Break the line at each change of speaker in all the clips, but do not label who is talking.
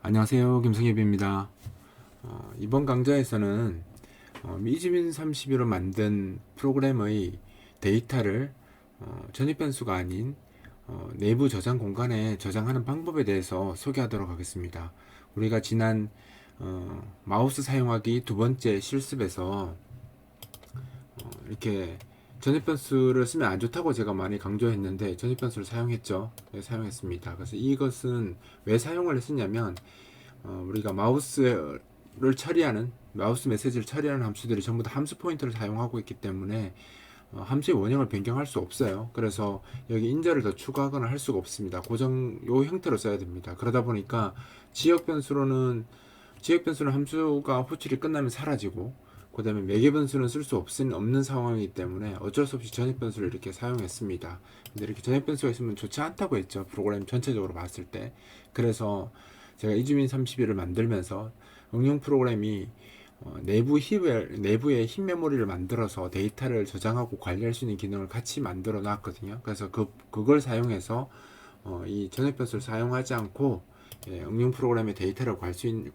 안녕하세요. 김성엽입니다. 이번 강좌에서는 이지민 31로 만든 프로그램의 데이터를 전입 변수가 아닌 내부 저장 공간에 저장하는 방법에 대해서 소개하도록 하겠습니다. 우리가 지난 마우스 사용하기 두 번째 실습에서 이렇게 전입 변수를 쓰면 안 좋다고 제가 많이 강조했는데 전입 변수를 사용했죠. 네, 사용했습니다. 그래서 이것은 왜 사용을 했었냐면 우리가 마우스 메시지를 처리하는 함수들이 전부 다 함수 포인터를 사용하고 있기 때문에 함수의 원형을 변경할 수 없어요. 그래서 여기 인자를 더 추가하거나 할 수가 없습니다. 고정 요 형태로 써야 됩니다. 그러다 보니까 지역 변수는 함수가 호출이 끝나면 사라지고, 그 다음에 매개 변수는 쓸 수 없는 상황이기 때문에 어쩔 수 없이 전입 변수를 이렇게 사용했습니다. 근데 이렇게 전입 변수가 있으면 좋지 않다고 했죠. 프로그램 전체적으로 봤을 때. 그래서 제가 이주민 31을 만들면서 응용 프로그램이 내부에 힙 메모리를 만들어서 데이터를 저장하고 관리할 수 있는 기능을 같이 만들어 놨거든요. 그래서 그걸 사용해서 이 전입 변수를 사용하지 않고 응용 프로그램의 데이터를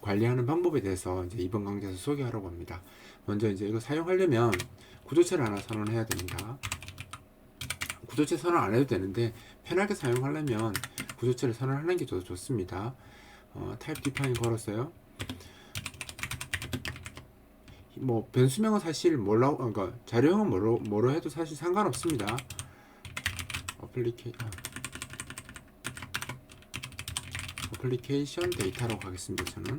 관리하는 방법에 대해서 이제 이번 강좌에서 소개하려고 합니다. 먼저 이제 이거 사용하려면 구조체를 하나 선언해야 됩니다. 구조체 선언 안 해도 되는데 편하게 사용하려면 구조체를 선언하는 게 더 좋습니다. type define 걸었어요. 뭐 변수명은 사실 그러니까 자료형은 뭐로 해도 사실 상관없습니다. 어플리케이션 데이터라고 가겠습니다. 저는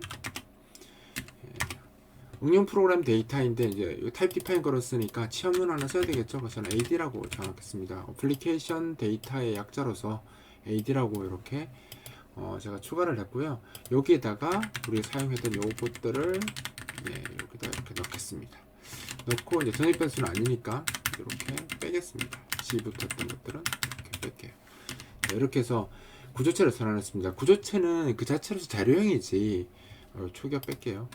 응용 프로그램 데이터인데 이제 타입 디파인 걸었으니까 치험문 하나 써야 되겠죠. 그래서 저는 AD라고 정하겠습니다. 어플리케이션 데이터의 약자로서 AD라고 이렇게 제가 추가를 했고요. 여기에다가 우리가 사용했던 요것들을 여기다 이렇게 넣겠습니다. 넣고 이제 전입 변수는 아니니까 이렇게 빼겠습니다. C 붙었던 것들은 이렇게 뺄게요. 이렇게 해서 구조체를 선언했습니다. 구조체는 그 자체로서 자료형이지, 초기화 뺄게요.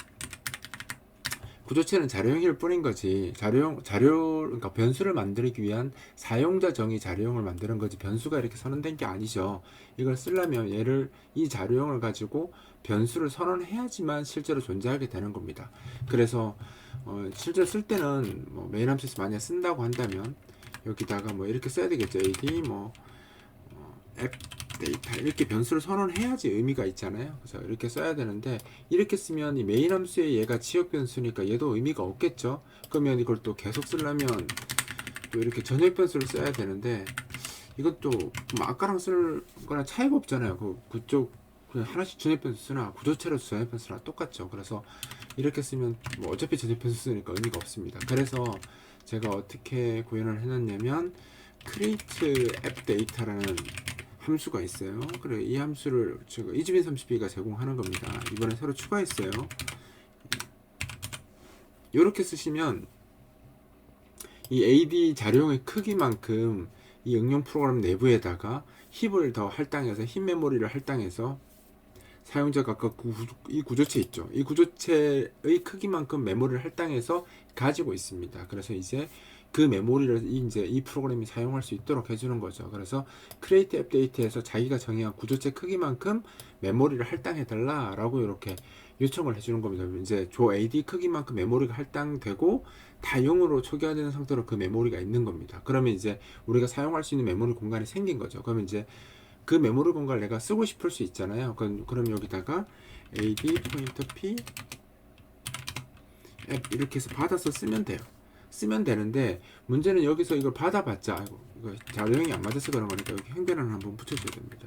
구조체는 자료형일 뿐인 거지, 그러니까 변수를 만들기 위한 사용자 정의 자료형을 만드는 거지, 변수가 이렇게 선언된 게 아니죠. 이걸 쓰려면 이 자료형을 가지고 변수를 선언해야지만 실제로 존재하게 되는 겁니다. 그래서 실제로 쓸 때는 메인 함수에서 만약 쓴다고 한다면 여기다가 이렇게 써야 되겠죠. AD 앱 데이터 이렇게 변수를 선언해야지 의미가 있잖아요. 그래서 이렇게 써야 되는데, 이렇게 쓰면 이 메인 함수의 얘가 지역 변수니까 얘도 의미가 없겠죠. 그러면 이걸 또 계속 쓰려면 또 이렇게 전역 변수를 써야 되는데, 이것도 아까랑 쓸 거랑 차이가 없잖아요. 그쪽 그냥 하나씩 전역 변수 쓰나 구조체로 전역 변수나 똑같죠. 그래서 이렇게 쓰면 어차피 전역 변수 쓰니까 의미가 없습니다. 그래서 제가 어떻게 구현을 해놨냐면 create app data라는 함수가 있어요. 그래, 이 함수를 제가 이주민 32가 제공하는 겁니다. 이번에 새로 추가했어요. 이렇게 쓰시면 이 AD 자료용의 크기만큼 이 응용 프로그램 내부에다가 힙을 더 할당해서 힙 메모리를 할당해서 사용자가 아까 이 구조체 있죠. 이 구조체의 크기만큼 메모리를 할당해서 가지고 있습니다. 그래서 이제 그 메모리를 이 프로그램이 사용할 수 있도록 해주는 거죠. 그래서 create update에서 자기가 정의한 구조체 크기만큼 메모리를 할당해 달라라고 이렇게 요청을 해주는 겁니다. 이제 조 AD 크기만큼 메모리가 할당되고 다 0으로 초기화되는 상태로 그 메모리가 있는 겁니다. 그러면 이제 우리가 사용할 수 있는 메모리 공간이 생긴 거죠. 그러면 이제 그 메모리 공간을 내가 쓰고 싶을 수 있잖아요. 그럼 여기다가 AD 포인터 P 앱 이렇게 해서 받아서 쓰면 돼요. 쓰면 되는데 문제는 여기서 이걸 받아봤자 이거 자료형이 안 맞아서 그런 거니까 여기 행변을 한번 붙여줘야 됩니다.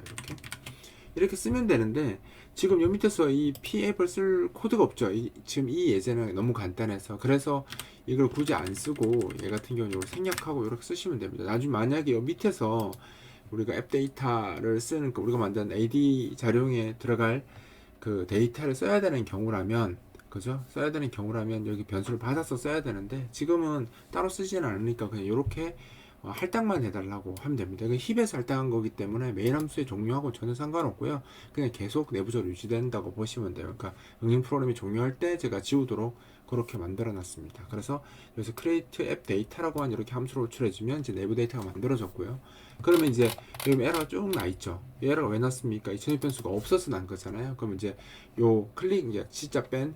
이렇게 쓰면 되는데 지금 요 밑에서 이 P앱을 쓸 코드가 없죠. 지금 이 예제는 너무 간단해서, 그래서 이걸 굳이 안 쓰고 얘 같은 경우는 이걸 생략하고 이렇게 쓰시면 됩니다. 나중에 만약에 요 밑에서 우리가 앱 데이터를 쓰는 우리가 만든 AD 자료형에 들어갈 그 데이터를 써야 되는 경우라면, 그죠? 써야 되는 경우라면 여기 변수를 받아서 써야 되는데 지금은 따로 쓰지는 않으니까 그냥 이렇게 할당만 해달라고 하면 됩니다. 이건 힙에서 할당한 거기 때문에 메인 함수의 종류하고 전혀 상관없고요. 그냥 계속 내부적으로 유지된다고 보시면 돼요. 그러니까 응용 프로그램이 종료할 때 제가 지우도록 그렇게 만들어 놨습니다. 그래서 여기서 create app data라고 한 이렇게 함수를 호출해주면 이제 내부 데이터가 만들어졌고요. 그러면 이제 여기 에러가 쭉 나 있죠. 이 에러가 왜 났습니까? 이 전입 변수가 없어서 난 거잖아요. 그러면 이제 요 클릭, 이제 진짜 뺀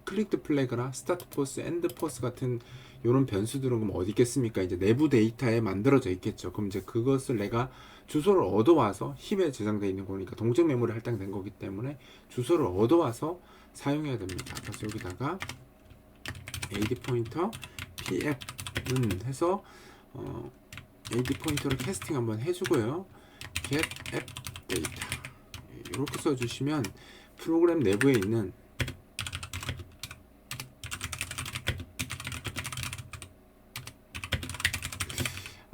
클릭드 플래그나 스타트 포스, 엔드 포스 같은 이런 변수들은 그럼 어디 있겠습니까? 이제 내부 데이터에 만들어져 있겠죠. 그럼 이제 그것을 내가 주소를 얻어와서 힙에 저장되어 있는 거니까 동적 메모리 할당된 거기 때문에 주소를 얻어와서 사용해야 됩니다. 그래서 여기다가 AD 포인터 PF는 해서 AD 포인터로 캐스팅 한번 해주고요. get app data 이렇게 써주시면 프로그램 내부에 있는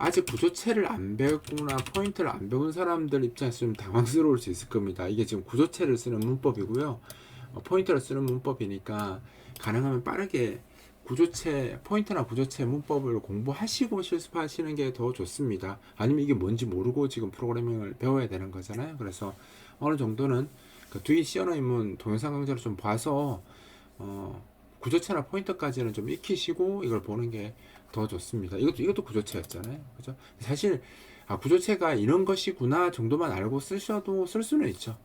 아직 구조체를 안 배웠거나 포인터를 안 배운 사람들 입장에서 좀 당황스러울 수 있을 겁니다. 이게 지금 구조체를 쓰는 문법이고요. 포인터를 쓰는 문법이니까 가능하면 빠르게 구조체, 포인터나 구조체 문법을 공부하시고 실습하시는 게 더 좋습니다. 아니면 이게 뭔지 모르고 지금 프로그래밍을 배워야 되는 거잖아요. 그래서 어느 정도는 그 뒤에 씌워놓은 동영상 강좌를 좀 봐서 구조체나 포인터까지는 좀 익히시고 이걸 보는 게 더 좋습니다. 이것도 구조체였잖아요. 그죠? 사실, 구조체가 이런 것이구나 정도만 알고 쓰셔도 쓸 수는 있죠.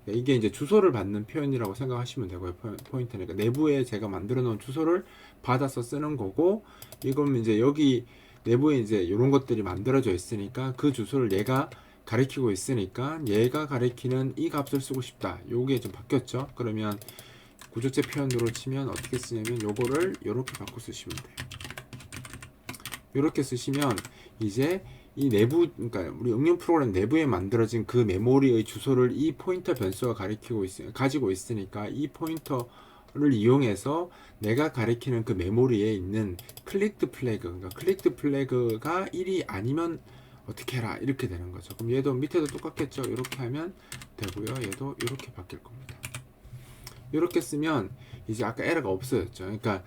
이게 이제 주소를 받는 표현이라고 생각하시면 되고요. 포인터니까. 내부에 제가 만들어 놓은 주소를 받아서 쓰는 거고, 이건 이제 여기 내부에 이제 이런 것들이 만들어져 있으니까 그 주소를 얘가 가리키고 있으니까 얘가 가리키는 이 값을 쓰고 싶다. 요게 좀 바뀌었죠. 그러면 구조체 표현으로 치면 어떻게 쓰냐면 요거를 이렇게 바꿔 쓰시면 돼요. 이렇게 쓰시면 이제 이 내부, 그러니까 우리 응용 프로그램 내부에 만들어진 그 메모리의 주소를 이 포인터 변수가 가지고 있으니까 이 포인터를 이용해서 내가 가리키는 그 메모리에 있는 클릭드 플래그, 그러니까 클릭드 플래그가 1이 아니면 어떻게 해라 이렇게 되는 거죠. 그럼 얘도 밑에도 똑같겠죠. 이렇게 하면 되고요. 얘도 이렇게 바뀔 겁니다. 이렇게 쓰면 이제 아까 에러가 없어졌죠. 그러니까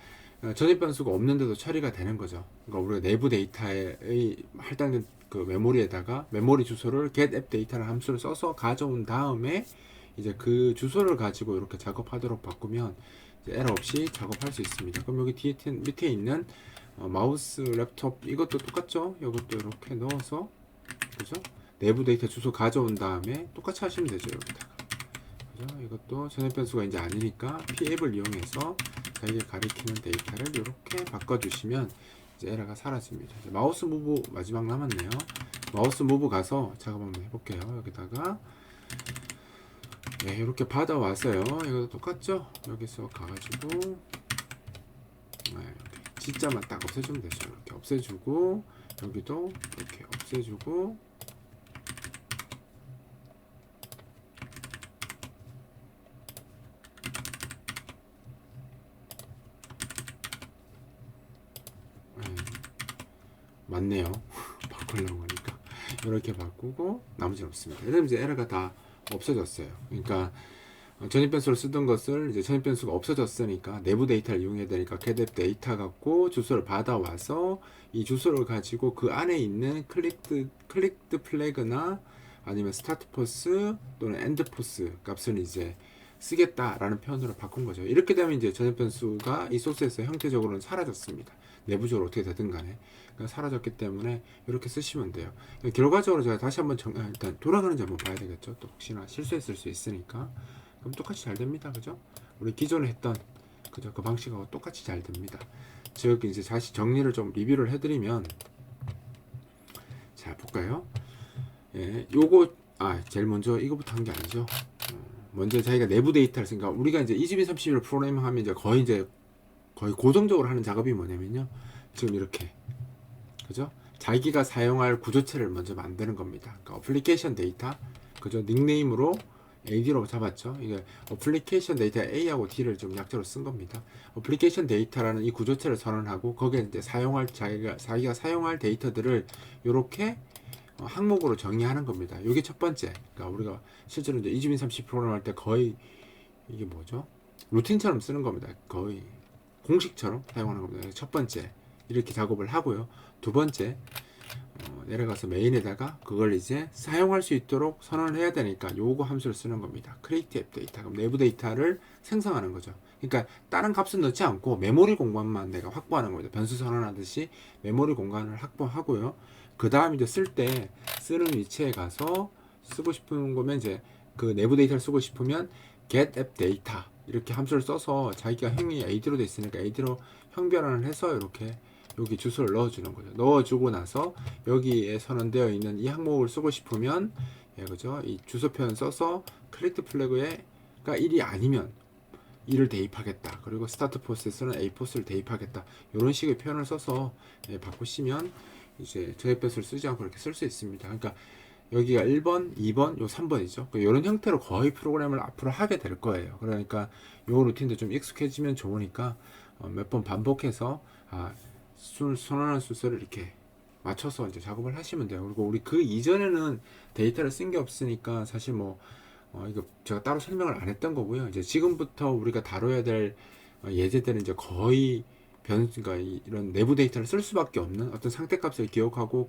전입 변수가 없는데도 처리가 되는 거죠. 그러니까 우리가 내부 데이터에 할당된 그 메모리에다가 메모리 주소를 get app data라는 함수를 써서 가져온 다음에 이제 그 주소를 가지고 이렇게 작업하도록 바꾸면 이제 에러 없이 작업할 수 있습니다. 그럼 여기 뒤에 밑에 있는 마우스, 랩톱 이것도 똑같죠? 이것도 이렇게 넣어서 그죠? 내부 데이터 주소 가져온 다음에 똑같이 하시면 되죠. 여기다가 그죠? 이것도 전입 변수가 이제 아니니까 p앱을 이용해서 자기가 가리키는 데이터를 이렇게 바꿔주시면 이제 에러가 사라집니다. 이제 마우스 무브 마지막 남았네요. 마우스 무브 가서 작업 한번 해볼게요. 여기다가 네, 이렇게 받아왔어요. 이것도 똑같죠? 여기서 가가지고 네, 이렇게 G자만 딱 없애주면 되죠. 이렇게 없애주고 여기도 이렇게 없애주고 맞네요. 바꾸려고 하니까 이렇게 바꾸고 나머지는 없습니다. 그다음 이제 에러가 다 없어졌어요. 그러니까 전입 변수를 쓰던 것을 이제 전입 변수가 없어졌으니까 내부 데이터를 이용해야 되니까 get 데이터 갖고 주소를 받아와서 이 주소를 가지고 그 안에 있는 클릭드 플래그나 아니면 스타트 포스 또는 엔드 포스 값을 이제 쓰겠다라는 표현으로 바꾼 거죠. 이렇게 되면 이제 전입 변수가 이 소스에서 형태적으로는 사라졌습니다. 내부적으로 어떻게 되든 간에 사라졌기 때문에 이렇게 쓰시면 돼요. 결과적으로 제가 다시 한번 일단 돌아가는지 한번 봐야 되겠죠. 또 혹시나 실수했을 수 있으니까. 그럼 똑같이 잘 됩니다. 그죠? 우리 기존에 했던 그죠? 그 방식하고 똑같이 잘 됩니다. 즉 이제 다시 정리를 좀 리뷰를 해드리면 자 볼까요? 예, 요거 제일 먼저 이거부터 한 게 아니죠. 먼저 자기가 내부 데이터를 쓰니까 우리가 이제 2231 프로그래밍 하면 이제 거의 고정적으로 하는 작업이 뭐냐면요. 지금 이렇게 그죠? 자기가 사용할 구조체를 먼저 만드는 겁니다. 그러니까 어플리케이션 데이터 그죠? 닉네임으로 AD로 잡았죠. 이게 어플리케이션 데이터 A하고 D를 좀 약자로 쓴 겁니다. 어플리케이션 데이터라는 이 구조체를 선언하고 거기에 이제 자기가 사용할 데이터들을 이렇게 항목으로 정의하는 겁니다. 이게 첫 번째. 그러니까 우리가 실제로 이제 2230 프로그램 할 때 거의 이게 뭐죠? 루틴처럼 쓰는 겁니다. 거의 공식처럼 사용하는 겁니다. 첫 번째 이렇게 작업을 하고요. 두 번째 내려가서 메인에다가 그걸 이제 사용할 수 있도록 선언을 해야 되니까 요거 함수를 쓰는 겁니다. create app 데이터. 그럼 내부 데이터를 생성하는 거죠. 그러니까 다른 값은 넣지 않고 메모리 공간만 내가 확보하는 거죠. 변수 선언하듯이 메모리 공간을 확보하고요. 그 다음 이제 쓸 때 쓰는 위치에 가서 쓰고 싶은 거면 이제 그 내부 데이터를 쓰고 싶으면 get app data 이렇게 함수를 써서 자기가 형이 AD로 돼 있으니까 AD로 형 변환을 해서 이렇게 여기 주소를 넣어주는 거죠. 넣어주고 나서 여기에 선언되어 있는 이 항목을 쓰고 싶으면 예, 그죠? 이 주소 표현 써서 클릭트 플래그가 1이 아니면 2를 대입하겠다. 그리고 스타트 포스에서는 A 포스를 대입하겠다. 이런 식의 표현을 써서 예, 바꾸시면 이제 저액배수를 쓰지 않고 이렇게 쓸 수 있습니다. 그러니까 여기가 1번, 2번, 요 3번이죠. 이런 형태로 거의 프로그램을 앞으로 하게 될 거예요. 그러니까 요 루틴도 좀 익숙해지면 좋으니까 몇 번 반복해서 선언한 순서를 이렇게 맞춰서 이제 작업을 하시면 돼요. 그리고 우리 그 이전에는 데이터를 쓴 게 없으니까 사실 뭐 이거 제가 따로 설명을 안 했던 거고요. 이제 지금부터 우리가 다뤄야 될 예제들은 이제 거의 그러니까 이런 내부 데이터를 쓸 수밖에 없는 어떤 상태값을 기억하고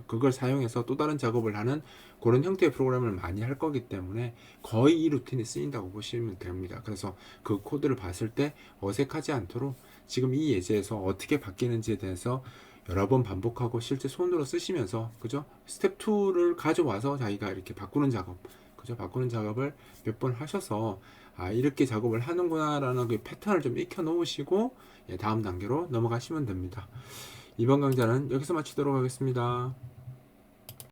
그걸 사용해서 또 다른 작업을 하는 그런 형태의 프로그램을 많이 할 거기 때문에 거의 이 루틴이 쓰인다고 보시면 됩니다. 그래서 그 코드를 봤을 때 어색하지 않도록 지금 이 예제에서 어떻게 바뀌는지에 대해서 여러 번 반복하고 실제 손으로 쓰시면서 그죠? 스텝 2를 가져와서 자기가 이렇게 바꾸는 작업 그죠? 바꾸는 작업을 몇 번 하셔서 이렇게 작업을 하는구나 라는 그 패턴을 좀 익혀 놓으시고 다음 단계로 넘어가시면 됩니다. 이번 강좌는 여기서 마치도록 하겠습니다.